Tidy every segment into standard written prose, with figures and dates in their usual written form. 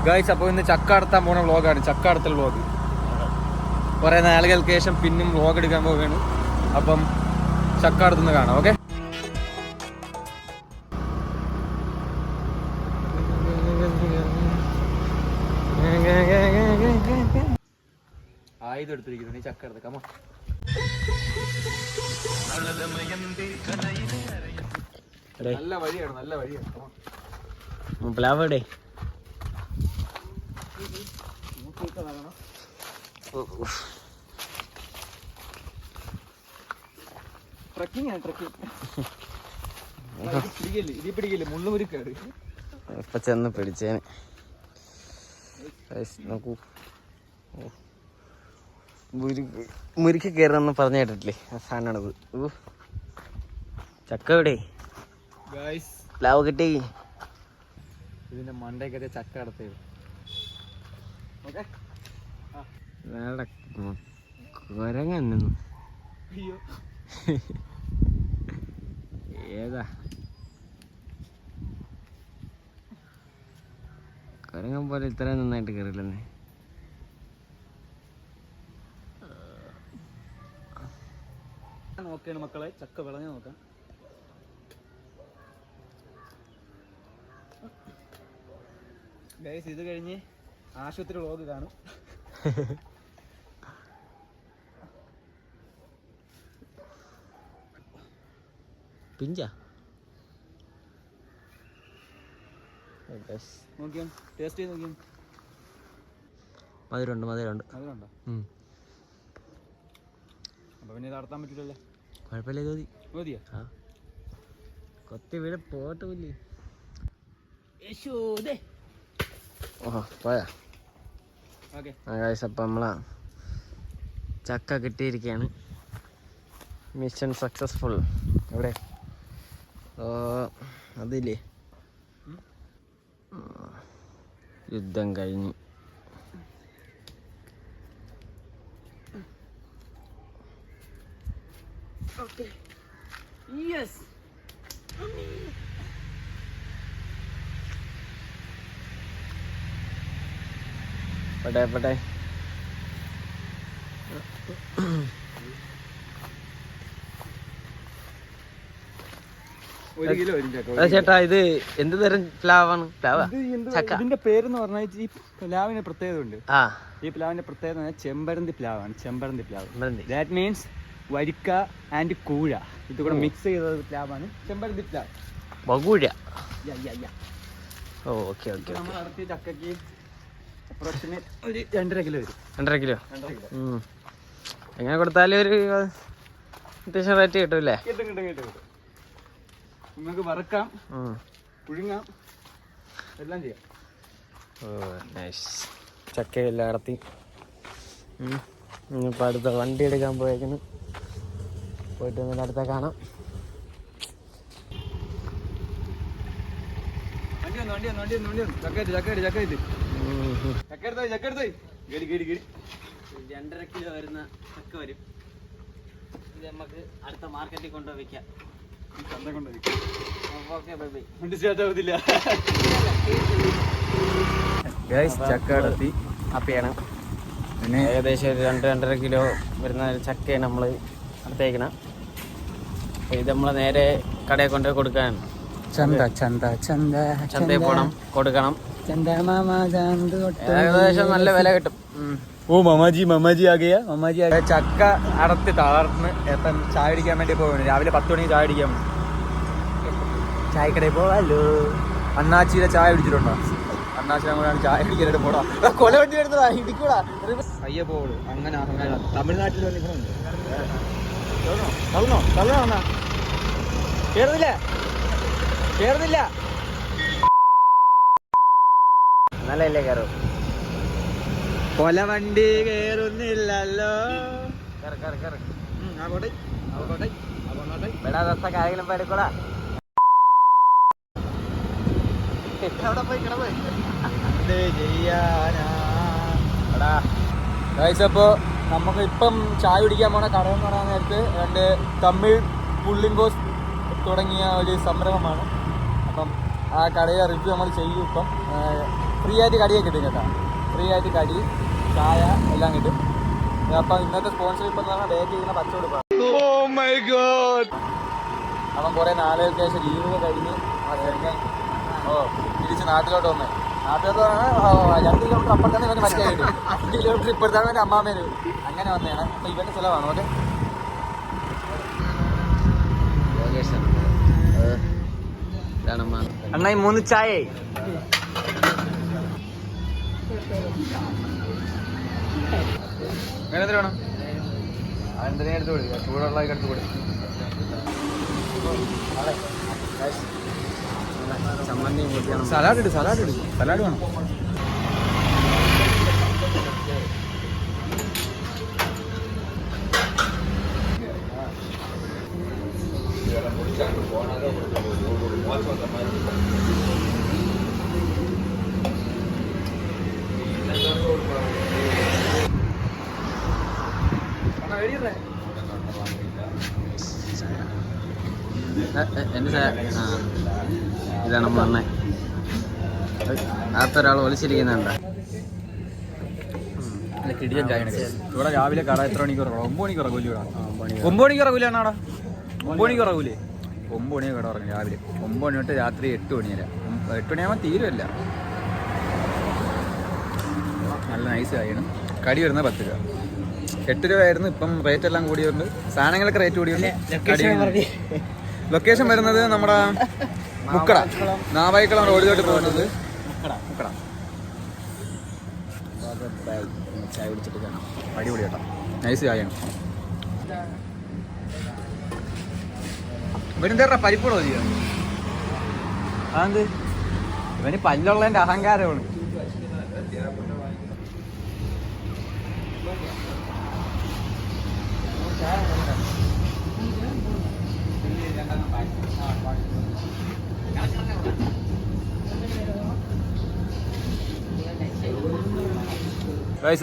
Guys, അപ്പോൾ ഇന്ന് ചക്ക അടത്താൻ പോണ വ്ളോഗാണ്, ചക്ക അടത്തൽ വ്ളോഗ്. കുറേ നാളുകൾക്ക് ശേഷം പിന്നും വ്ളോഗ് എടുക്കാൻ പോവുകയാണ്. അപ്പം ചക്ക അടത്തുനിന്ന് കാണാം. ഓക്കെ, ആയുധം എടുത്തിരിക്കുന്നു ചക്ക എടുത്തേക്കാമോ. നല്ല വഴിയാണ്, നല്ല വഴിയാണ്. പ്ലാവടെ ട്രക്കിംഗ് ആണ്, ട്രക്കിംഗ്. ഇത് പിടിക്കില്ല, മുള്ളുമുരുക്കാട്. ഇപ്പൊ ചെന്ന് പിടിച്ചേന്. നോക്കൂ, മുരിക്ക് കയറണമെന്ന് പറഞ്ഞു കേട്ടിട്ടില്ലേ, ആ സാധനമാണത്. ചക്ക എവിടെ? പ്ലാവ് കിട്ടി. ഇതിന്റെ മണ്ടയ്ക്കത്തെ ചക്ക അടത്തേ. കൊരങ്ങന്നു ഏതാ കൊരങ്ങൻ പോലെ ഇത്രയും നന്നായിട്ട് കയറില്ലെന്നേ. നോക്കിയാണ് മക്കളെ, ചക്ക വിളഞ്ഞ നോക്കാം. ഗൈസ്, ഇത് കഴിഞ്ഞ് ആശുപത്രി വ്ളോഗ് കാണും. പിഞ്ചാ നോക്കിയാ, ടേസ്റ്റ് ചെയ്ത് നോക്കിയാ. മധുരമുണ്ട്, മധുരമുണ്ട്. മധുരമുണ്ടോ? അപ്പൊ പിന്നെ ഇത് നടത്താൻ പറ്റില്ലല്ലേ? കുഴപ്പമില്ല, ഇത് മതിയോ? ആ, കൊത്തി വീട് പോട്ടില്ലേ. ഓഹോ, പോയാ. ഓക്കെ, അപ്പം നമ്മളാ ചക്ക കിട്ടിയിരിക്കുകയാണ്. Mission successful. എവിടെ അതില്ലേ, യുദ്ധം കഴിഞ്ഞ്. പട്ടെ പട്ടെ. ചേട്ടാ, ഇത് എന്ത് തരം പ്ലാവാണ്? ഇതിന്റെ പേരെന്ന് പറഞ്ഞാൽ ഈ പ്ലാവിന് പ്രത്യേകത ഉണ്ട്. ഈ പ്ലാവിന്റെ പ്രത്യേകത ചെമ്പരന്തി പ്ലാവാണ്. ചെമ്പരന്തി പ്ലാവ്, ദാറ്റ് മീൻസ് വരിക്ക ആൻഡ് കൂഴ ഇത് കൂടെ മിക്സ് ചെയ്ത പ്ലാവാണ് ചെമ്പരന്തി പ്ലാവ്. ബകൂഴ. Okay okay. നമ്മൾ നടത്തിയ ചക്കയ്ക്ക് അപ്രോക്സിമേറ്റ് ഒരു 2.5 കിലോ വരും. 2.5 കിലോ. എങ്ങനെ കൊടുത്താലും ഒരു അത്യാവശ്യം റേറ്റ് കിട്ടുമല്ലേ? കിട്ടും. നിങ്ങൾക്ക് വറക്കാം, പുഴുങ്ങാം, എല്ലാം ചെയ്യാം. നൈസ്. ചക്കയെല്ലാം അടത്തി ഇനിയിപ്പോൾ അടുത്ത വണ്ടി എടുക്കാൻ പോയേക്കുന്നു. പോയിട്ട് വന്നിട്ട് അടുത്ത കാണാം. വണ്ടി വന്നു. ചക്ക 2.5 കിലോ വരുന്ന ചക്ക വരും. ഇത് നമുക്ക് അടുത്ത മാർക്കറ്റിൽ കൊണ്ടുപോയി വെക്കാം. ചക്ക അടത്തി അപ്പിയാണ്. പിന്നെ ഏകദേശം ഒരു 2-2.5 കിലോ വരുന്ന ചക്കയാണ് നമ്മൾ അടുത്തേക്കണം. ഇത് നമ്മൾ നേരെ കടയിൽ കൊണ്ടുപോയി കൊടുക്കാൻ. ചന്തയിൽ പോകണം, കൊടുക്കണം. ഏകദേശം നല്ല വില കിട്ടും. മമാജി ചക്ക അടത്തി തളർന്ന് എപ്പം ചായ അടിക്കാൻ വേണ്ടി പോവാണ്. രാവിലെ 10 മണിക്ക് ചായ അടിക്കാൻ വേണ്ടി ചായക്കടയിൽ പോവാല്ലോ. അണ്ണാച്ചിയുടെ ചായ അടിച്ചിട്ടുണ്ടോ? അണ്ണാച്ചിനെ കൂടെയാണ് ചായ അടിക്കാനായിട്ട് പോടാ. കൊല വണ്ടി വരുന്നതാ, ഇടിക്കൂടാ. പയ്യെ പോളൂ. അങ്ങനെ തമിഴ്നാട്ടിൽ തള്ളണോ? കേറുന്നില്ല. നല്ലല്ലേ കയറും. കൊല വണ്ടി കേറുന്നില്ലല്ലോ. ആരെങ്കിലും എടുക്കൂടാ. അപ്പോ നമുക്ക് ഇപ്പം ചായ കുടിക്കാൻ പോണ കടയെന്ന് പറയാൻ നേരത്ത് 2 തമിഴ് പുള്ളിങ്കോസ് തുടങ്ങിയ ഒരു സംരംഭമാണ്. അപ്പം ആ കടയെ റിവ്യൂ നമ്മൾ ചെയ്യും. ഇപ്പം ഫ്രീ ആയിട്ട് കടിയൊക്കെ കിട്ടും കേട്ടോ. ഫ്രീ ആയിട്ട് കടി, ചായ എല്ലാം കിട്ടും. അപ്പം ഇന്നത്തെ സ്പോൺസർഷിപ്പ് എന്ന് പറഞ്ഞാൽ ബേക്ക് ചെയ്യുന്ന പച്ചവെടുപ്പാണ്. അപ്പം കുറേ നാളുകൾക്ക് ശേഷം ലീവൊക്കെ കഴിഞ്ഞ് തിരിച്ച് നാട്ടിലോട്ട് വന്നേ. നാട്ടിലോട്ട് പറഞ്ഞാൽ 2 കിലോമീറ്റർ അപ്പുറത്താണ് ഇവന് മറ്റേ വീട്, 2 കിലോമീറ്റർ ഇപ്പുറത്താണ് എൻ്റെ അമ്മാമേന് വീട്. അങ്ങനെ വന്നതാണ്. അപ്പം ഇവൻ്റെ ചിലവാണ്. ഓക്കെ അണ്ണാ ഈ 3 ചായ വേണം. എത്ര വേണം? അതെന്തിനെ എടുത്ത് കൊടുക്കുക, ചൂടുള്ള എടുത്ത് കൊടുക്കും. സലാഡ് ഇട്, സലാഡ് വേണം. ഇതാണ് നമ്മൾ അണ്ണ. അകത്തൊരാൾ ഒളിച്ചിരിക്കുന്നുണ്ട്. ഇവിടെ രാവിലെ കട എത്ര മണിക്ക് ഇറങ്ങും? 9 മണിക്ക് ഇറങ്ങൂല്ലേ? 9 മണിക്ക് ഇറങ്ങൂലേ അണ്ണാടാ? 9 മണിക്ക് ഇറങ്ങൂലേ? 9 മണിക്ക് കട ഇറങ്ങും രാവിലെ. 9 മണി തൊട്ട് രാത്രി 8 മണി വരെ. 8 മണിയാകുമ്പോൾ തീരുമല്ല. നല്ല നൈസ് കായാണ്. കടി വരുന്നത് 10 രൂപ. 8 രൂപയായിരുന്നു. ഇപ്പം റേറ്റ് എല്ലാം കൂടിയുണ്ട്. സാധനങ്ങളൊക്കെ റേറ്റ് കൂടിയുണ്ട്. ലൊക്കേഷൻ വരുന്നത് നമ്മുടെ മുക്കട, നാവായിക്കുളം റോഡിലോട്ട് പോകുന്നത് മുക്കട. ചായ കുടിച്ചിട്ട് കാണാം. അടിപൊളി കേട്ടോ, നൈസ് ചായയാണ്. ഇവനെന്താ പരിപ്പോടോ ചെയ്യാ? അതെന്ത്? ഇവന് പല്ലുള്ളതിൻ്റെ അഹങ്കാരമാണ്.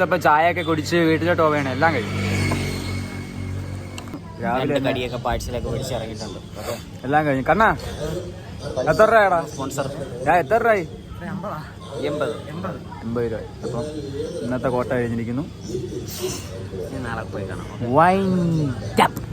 അപ്പം ചായയൊക്കെ കുടിച്ച് വീട്ടിലോട്ട് പോവേണം. എല്ലാം കഴിയും. രാവിലെ കടിയൊക്കെ പാഴ്സലൊക്കെ മേടിച്ച് ഇറങ്ങിയിട്ടുണ്ട്. എല്ലാം കഴിഞ്ഞു. കണ്ണാ എത്ര രൂപയാടാ സ്പോൺസർ? ഞാൻ എത്ര രൂപയായി? 80 രൂപ. അപ്പം ഇന്നത്തെ കോട്ട കഴിഞ്ഞിരിക്കുന്നു. നാളെ പോയി കാണാം. Wind up.